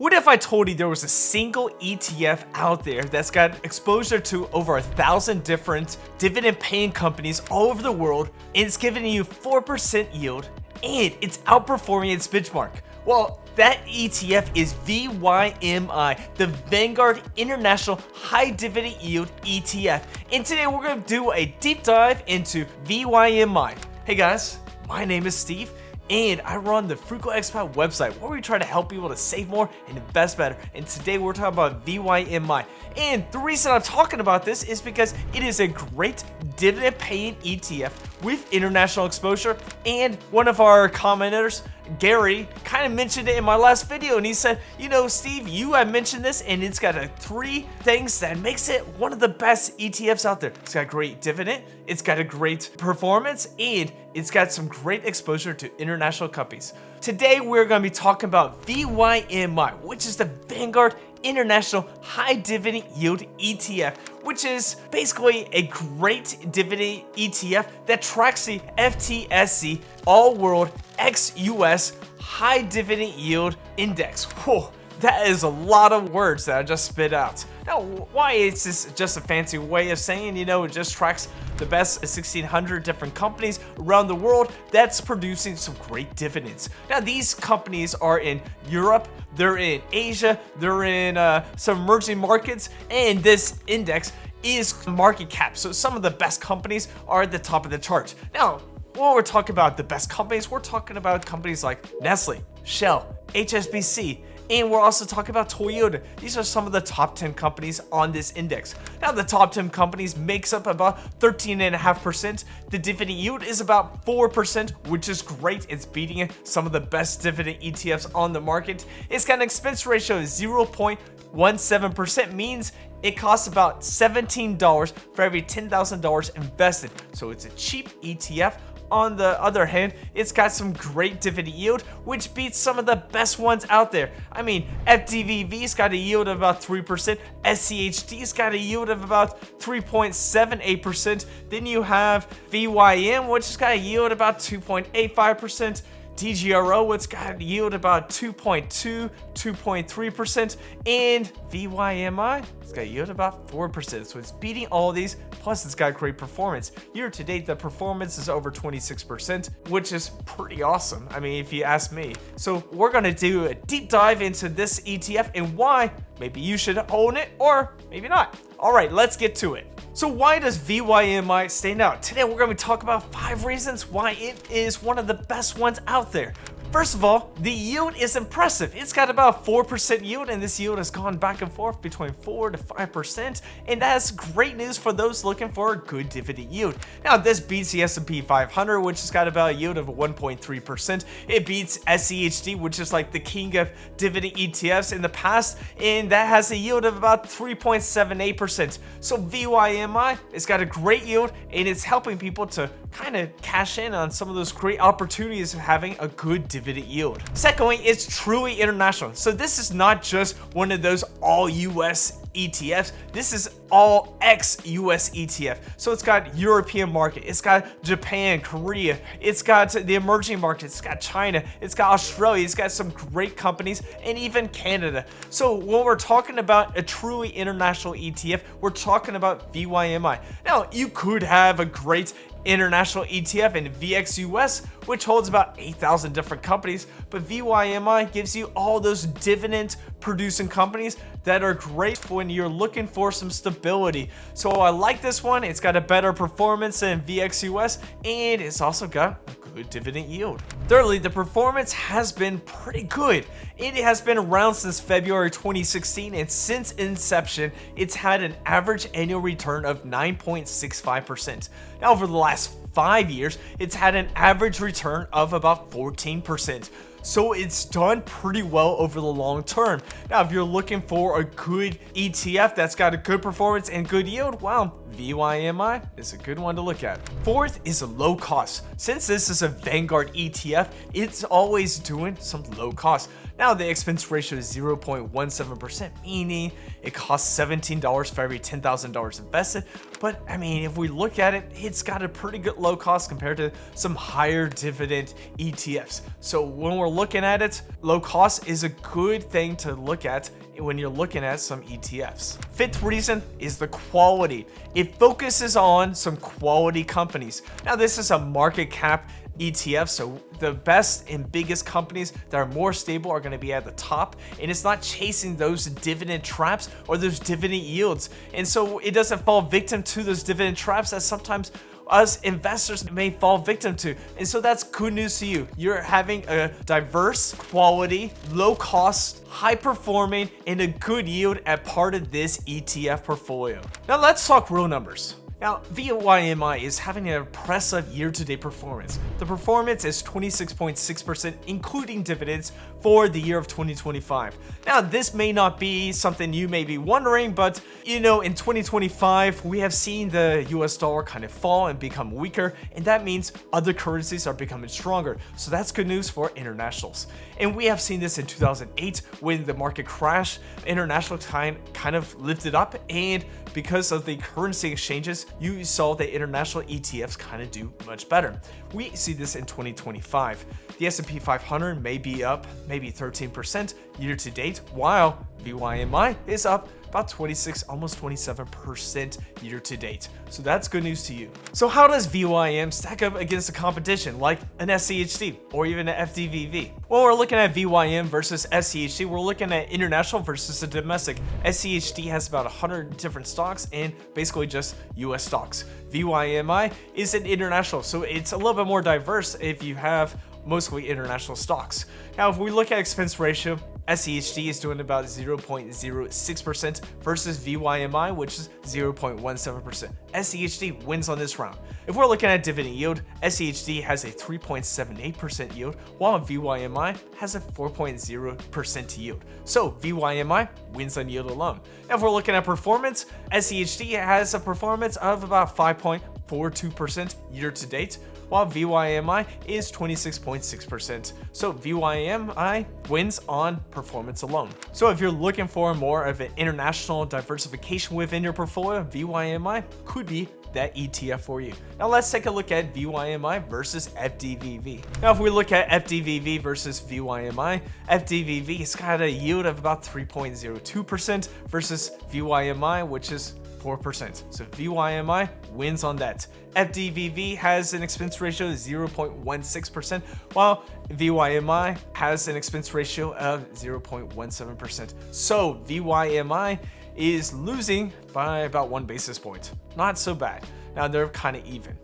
What if I told you there was a single ETF out there that's got exposure to over 1,000 different dividend paying companies all over the world, and it's giving you 4% yield, and it's outperforming its benchmark? Well, that ETF is VYMI, the Vanguard International High Dividend Yield ETF. And today we're going to do a deep dive into VYMI. Hey guys, my name is Steve, and I run the Frugal Expat website where we try to help people to save more and invest better. And today we're talking about VYMI. And the reason I'm talking about this is because it is a great dividend paying ETF with international exposure. And one of our commenters, Gary, kind of mentioned it in my last video, and he said, you know, Steve, you have mentioned this, and it's got three things that makes it one of the best ETFs out there. It's got great dividend, it's got a great performance, and it's got some great exposure to international companies. Today, we're going to be talking about VYMI, which is the Vanguard International High Dividend Yield ETF, which is basically a great dividend ETF that tracks the FTSE All World ex-US High Dividend Yield Index. Whoa, that is a lot of words that I just spit out. Now, why is this just a fancy way of saying, you know, it just tracks the best 1,600 different companies around the world that's producing some great dividends. Now, these companies are in Europe, they're in Asia, they're in some emerging markets, and this index is market cap. So some of the best companies are at the top of the chart. Now, when we're talking about the best companies, we're talking about companies like Nestle, Shell, HSBC, and we're also talking about Toyota. These are some of the top 10 companies on this index. Now, the top 10 companies makes up about 13.5%. The dividend yield is about 4%, which is great. It's beating some of the best dividend ETFs on the market. It's got an expense ratio of 0.17%, means it costs about $17 for every $10,000 invested. So it's a cheap ETF. On the other hand, it's got some great dividend yield, which beats some of the best ones out there. I mean, FDVV's got a yield of about 3%, schd's got a yield of about 3.78%. Then you have VYM, which has got a yield about 2.85%. DGRO, which got a yield about 2.3%, and VYMI, it's got a yield about 4%. So it's beating all these, plus it's got great performance. Year to date, the performance is over 26%, which is pretty awesome. I mean, if you ask me. So we're gonna do a deep dive into this ETF and why maybe you should own it or maybe not. All right, let's get to it. So why does VYMI stand out? Today we're going to talk about 5 reasons why it is one of the best ones out there. First of all, the yield is impressive. It's got about 4% yield, and this yield has gone back and forth between 4 to 5%, and that's great news for those looking for a good dividend yield. Now, this beats the S&P 500, which has got about a yield of 1.3%. It beats schd, which is like the king of dividend ETFs in the past, and that has a yield of about 3.78%. So VYMI, it's got a great yield, and it's helping people to kind of cash in on some of those great opportunities of having a good dividend yield. Secondly, it's truly international. So this is not just one of those all US ETFs. This is all ex-US ETF. So it's got European market, it's got Japan, Korea, it's got the emerging markets, it's got China, it's got Australia, it's got some great companies, and even Canada. So when we're talking about a truly international ETF, we're talking about VYMI. Now, you could have a great international ETF in VXUS, which holds about 8,000 different companies, but VYMI gives you all those dividend producing companies that are great when you're looking for some stability. So I like this one. It's got a better performance than VXUS, and it's also got a good dividend yield. Thirdly, the performance has been pretty good. It has been around since February 2016, and since inception, it's had an average annual return of 9.65%. Now, over the last 5 years, it's had an average return of about 14%. So it's done pretty well over the long term. Now, if you're looking for a good ETF that's got a good performance and good yield, well, VYMI is a good one to look at. Fourth is a low cost. Since this is a Vanguard ETF, it's always doing some low cost. Now the expense ratio is 0.17%, meaning it costs $17 for every $10,000 invested. But I mean, if we look at it, it's got a pretty good low cost compared to some higher dividend ETFs. So when we're looking at it, low cost is a good thing to look at when you're looking at some ETFs. Fifth reason is the quality. It focuses on some quality companies. Now this is a market cap ETF, so the best and biggest companies that are more stable are going to be at the top, and it's not chasing those dividend traps or those dividend yields, and so it doesn't fall victim to those dividend traps that sometimes us investors may fall victim to. And so that's good news to you. You're having a diverse, quality, low cost, high performing, and a good yield at part of this ETF portfolio. Now let's talk real numbers. Now, VYMI is having an impressive year-to-date performance. The performance is 26.6%, including dividends, for the year of 2025. Now, this may not be something you may be wondering, but in 2025, we have seen the US dollar kind of fall and become weaker, and that means other currencies are becoming stronger. So that's good news for internationals. And we have seen this in 2008 when the market crashed. International kind of lifted up, and because of the currency exchanges, you saw the international ETFs kind of do much better. We see this in 2025. The S&P 500 may be up maybe 13% year to date, while VYMI is up about 26, almost 27% year to date. So that's good news to you. So how does VYM stack up against the competition like an schd or even an FDVV? Well, we're looking at VYM versus schd. We're looking at international versus the domestic. schd has about 100 different stocks and basically just US stocks. VYMI is an international, so it's a little bit more diverse if you have mostly international stocks. Now, if we look at expense ratio, schd is doing about 0.06% versus VYMI, which is 0.17%. schd wins on this round. If we're looking at dividend yield, schd has a 3.78% yield, while VYMI has a 4.0% yield. So VYMI wins on yield alone. Now, if we're looking at performance, schd has a performance of about 5.42% year to date, while VYMI is 26.6%. So VYMI wins on performance alone. So if you're looking for more of an international diversification within your portfolio, VYMI could be that ETF for you. Now let's take a look at VYMI versus FDVV. Now if we look at FDVV versus VYMI, FDVV has got a yield of about 3.02% versus VYMI, which is 4%. So VYMI wins on that. FDVV has an expense ratio of 0.16%, while VYMI has an expense ratio of 0.17%. So VYMI is losing by about 1 basis point. Not so bad. Now they're kind of even.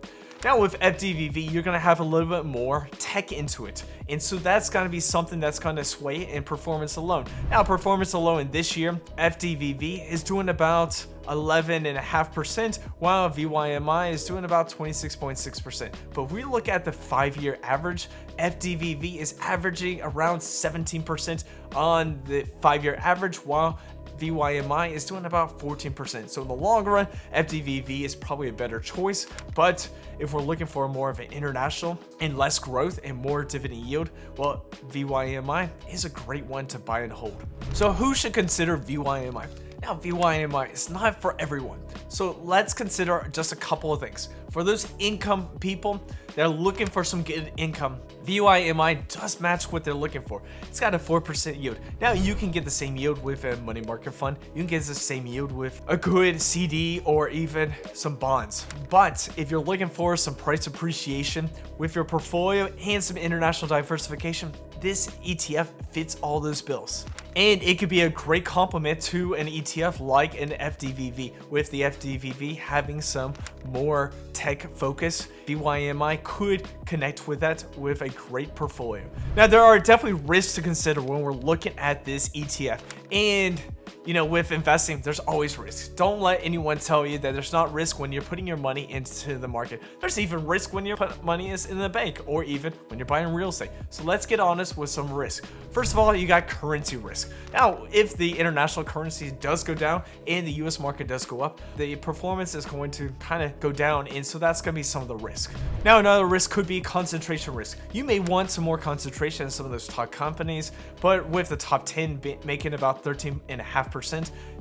Now with FDVV, you're gonna have a little bit more tech into it. And so that's gonna be something that's gonna sway in performance alone. Now performance alone this year, FDVV is doing about 11.5%, while VYMI is doing about 26.6%. But if we look at the 5-year average, FDVV is averaging around 17% on the 5-year average, while VYMI is doing about 14%. So in the long run, FDVV is probably a better choice. But if we're looking for more of an international and less growth and more dividend yield, well, VYMI is a great one to buy and hold. So who should consider VYMI? Now, VYMI is not for everyone. So let's consider just a couple of things. For those income people that are looking for some good income, VYMI does match what they're looking for. It's got a 4% yield. Now, you can get the same yield with a money market fund. You can get the same yield with a good CD or even some bonds. But if you're looking for some price appreciation with your portfolio and some international diversification, this ETF fits all those bills. And it could be a great complement to an ETF like an FDVV, with the FDVV having some more tech focus. VYMI could connect with that with a great portfolio. Now, there are definitely risks to consider when we're looking at this ETF. And You know, with investing, there's always risk. Don't let anyone tell you that there's not risk when you're putting your money into the market. There's even risk when your money is in the bank, or even when you're buying real estate. So let's get honest with some risk. First of all, you got currency risk. Now, if the international currency does go down and the US market does go up, the performance is going to kind of go down, and so that's going to be some of the risk. Now, another risk could be concentration risk. You may want some more concentration in some of those top companies, but with the top 10 making about 13.5%,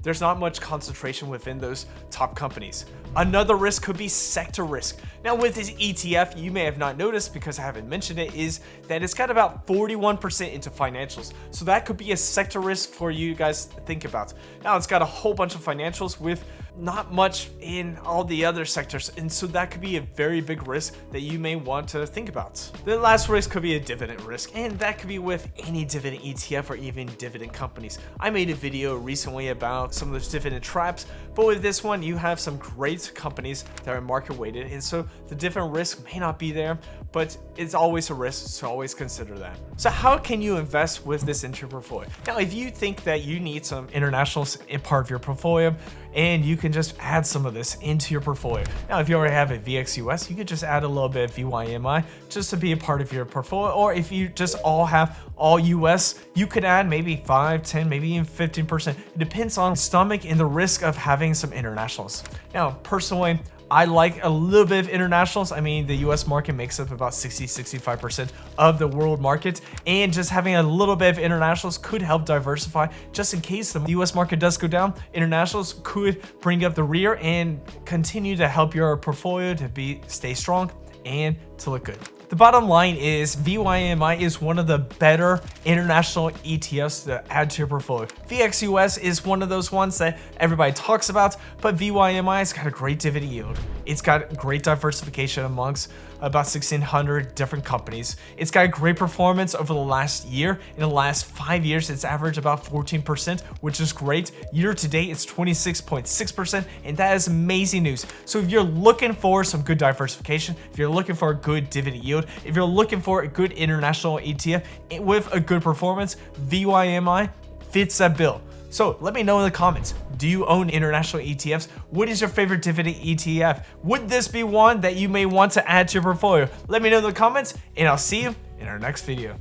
there's not much concentration within those top companies. Another risk could be sector risk. Now, with this ETF, you may have not noticed because I haven't mentioned it, is that it's got about 41% into financials. So that could be a sector risk for you guys to think about. Now, it's got a whole bunch of financials with not much in all the other sectors, and so that could be a very big risk that you may want to think about. The last risk could be a dividend risk, and that could be with any dividend ETF or even dividend companies. I made a video recently about some of those dividend traps, but with this one, you have some great companies that are market weighted, and so the different risk may not be there, but it's always a risk, so always consider that. So how can you invest with this into your portfolio? Now, if you think that you need some internationals in part of your portfolio, and you can just add some of this into your portfolio. Now, if you already have a VXUS, you could just add a little bit of VYMI just to be a part of your portfolio. Or if you just have all US, you could add maybe 5, 10, maybe even 15%. It depends on stomach and the risk of having some internationals. Now, personally, I like a little bit of internationals. I mean, the US market makes up about 60-65% of the world market, and just having a little bit of internationals could help diversify just in case the US market does go down. Internationals could bring up the rear and continue to help your portfolio to stay strong and to look good. The bottom line is VYMI is one of the better international ETFs to add to your portfolio. VXUS is one of those ones that everybody talks about, but VYMI has got a great dividend yield. It's got great diversification amongst about 1,600 different companies. It's got great performance over the last year. In the last 5 years, it's averaged about 14%, which is great. Year to date, it's 26.6%, and that is amazing news. So if you're looking for some good diversification, if you're looking for a good dividend yield, if you're looking for a good international ETF with a good performance, VYMI fits that bill. So let me know in the comments, do you own international ETFs? What is your favorite dividend ETF? Would this be one that you may want to add to your portfolio? Let me know in the comments, and I'll see you in our next video.